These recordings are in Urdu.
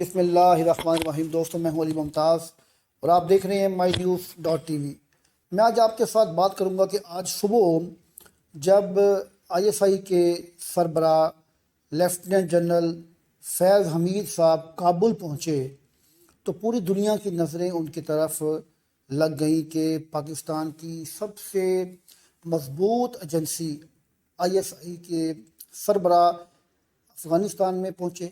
بسم اللہ الرحمن الرحیم۔ دوستوں، میں ہوں علی ممتاز اور آپ دیکھ رہے ہیں مائی نیوز ڈاٹ ٹی وی۔ میں آج آپ کے ساتھ بات کروں گا کہ آج صبح جب آئی ایس آئی کے سربراہ لیفٹیننٹ جنرل فیض حمید صاحب کابل پہنچے تو پوری دنیا کی نظریں ان کی طرف لگ گئیں کہ پاکستان کی سب سے مضبوط ایجنسی آئی ایس آئی کے سربراہ افغانستان میں پہنچے۔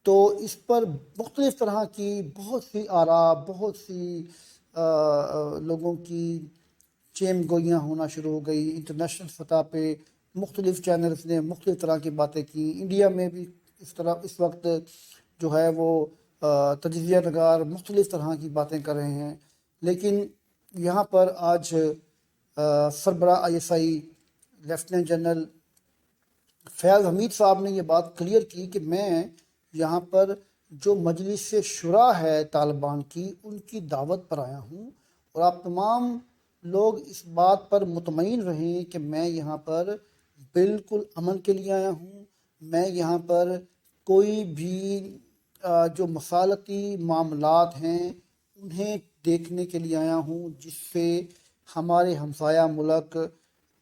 تو اس پر مختلف طرح کی بہت سی آراء، بہت سی لوگوں کی چیم گوئیاں ہونا شروع ہو گئی۔ انٹرنیشنل سطح پہ مختلف چینلز نے مختلف طرح کی باتیں کی۔ انڈیا میں بھی اس وقت جو ہے وہ تجزیہ نگار مختلف طرح کی باتیں کر رہے ہیں، لیکن یہاں پر آج سربراہ I S I lieutenant general Faiz Hamid صاحب نے یہ بات کلیئر کی کہ میں یہاں پر جو مجلس شورا ہے طالبان کی، ان کی دعوت پر آیا ہوں اور آپ تمام لوگ اس بات پر مطمئن رہیں کہ میں یہاں پر بالکل امن کے لیے آیا ہوں۔ میں یہاں پر کوئی بھی جو مصالحتی معاملات ہیں انہیں دیکھنے کے لیے آیا ہوں، جس سے ہمارے ہمسایہ ملک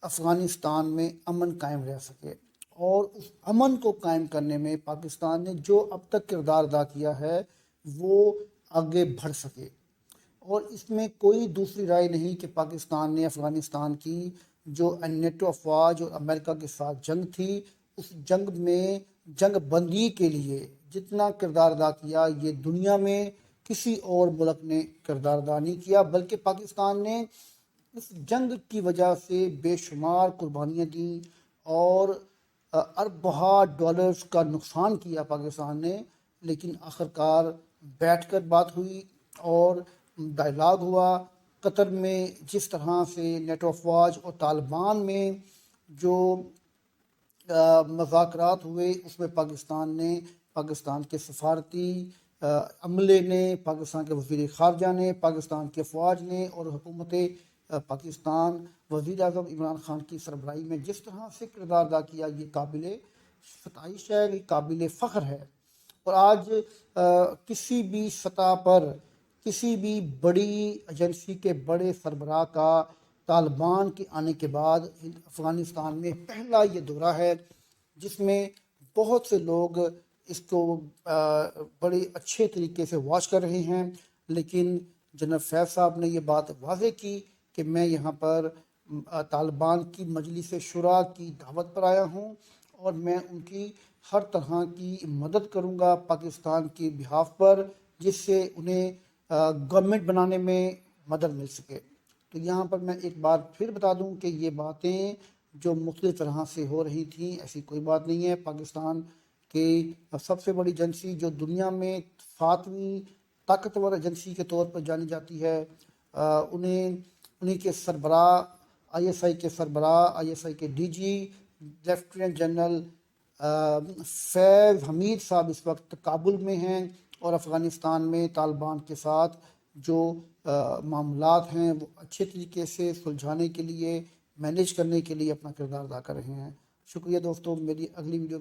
افغانستان میں امن قائم رہ سکے، اور اس امن کو قائم کرنے میں پاکستان نے جو اب تک کردار ادا کیا ہے وہ آگے بڑھ سکے۔ اور اس میں کوئی دوسری رائے نہیں کہ پاکستان نے افغانستان کی جو نیٹو افواج اور امریکہ کے ساتھ جنگ تھی، اس جنگ میں جنگ بندی کے لیے جتنا کردار ادا کیا، یہ دنیا میں کسی اور ملک نے کردار ادا نہیں کیا، بلکہ پاکستان نے اس جنگ کی وجہ سے بے شمار قربانیاں دیں اور اربوں ڈالرز کا نقصان کیا پاکستان نے۔ لیکن آخرکار بیٹھ کر بات ہوئی اور ڈائلاگ ہوا۔ قطر میں جس طرح سے نیٹو افواج اور طالبان میں جو مذاکرات ہوئے، اس میں پاکستان کے سفارتی عملے نے، پاکستان کے وزیر خارجہ نے، پاکستان کے افواج نے اور حکومت پاکستان وزیر اعظم عمران خان کی سربراہی میں جس طرح سے کردار ادا کیا، یہ قابل ستائش ہے، یہ قابل فخر ہے۔ اور آج کسی بھی سطح پر کسی بھی بڑی ایجنسی کے بڑے سربراہ کا طالبان کے آنے کے بعد افغانستان میں پہلا یہ دورہ ہے، جس میں بہت سے لوگ اس کو بڑے اچھے طریقے سے واچ کر رہے ہیں۔ لیکن جنرل فیض صاحب نے یہ بات واضح کی کہ میں یہاں پر طالبان کی مجلس شورا کی دعوت پر آیا ہوں اور میں ان کی ہر طرح کی مدد کروں گا پاکستان کی بہاف پر، جس سے انہیں گورنمنٹ بنانے میں مدد مل سکے۔ تو یہاں پر میں ایک بار پھر بتا دوں کہ یہ باتیں جو مختلف طرح سے ہو رہی تھیں، ایسی کوئی بات نہیں ہے۔ پاکستان کی سب سے بڑی ایجنسی جو دنیا میں 7ویں طاقتور ایجنسی کے طور پر جانی جاتی ہے، انہیں کے سربراہ آئی ایس آئی کے سربراہ، آئی ایس آئی کے D G lieutenant general Faiz Hamid صاحب اس وقت کابل میں ہیں اور افغانستان میں طالبان کے ساتھ جو معاملات ہیں وہ اچھے طریقے سے سلجھانے کے لیے، مینیج کرنے کے لیے اپنا کردار ادا کر رہے ہیں۔ شکریہ دوستوں، میری اگلی ویڈیو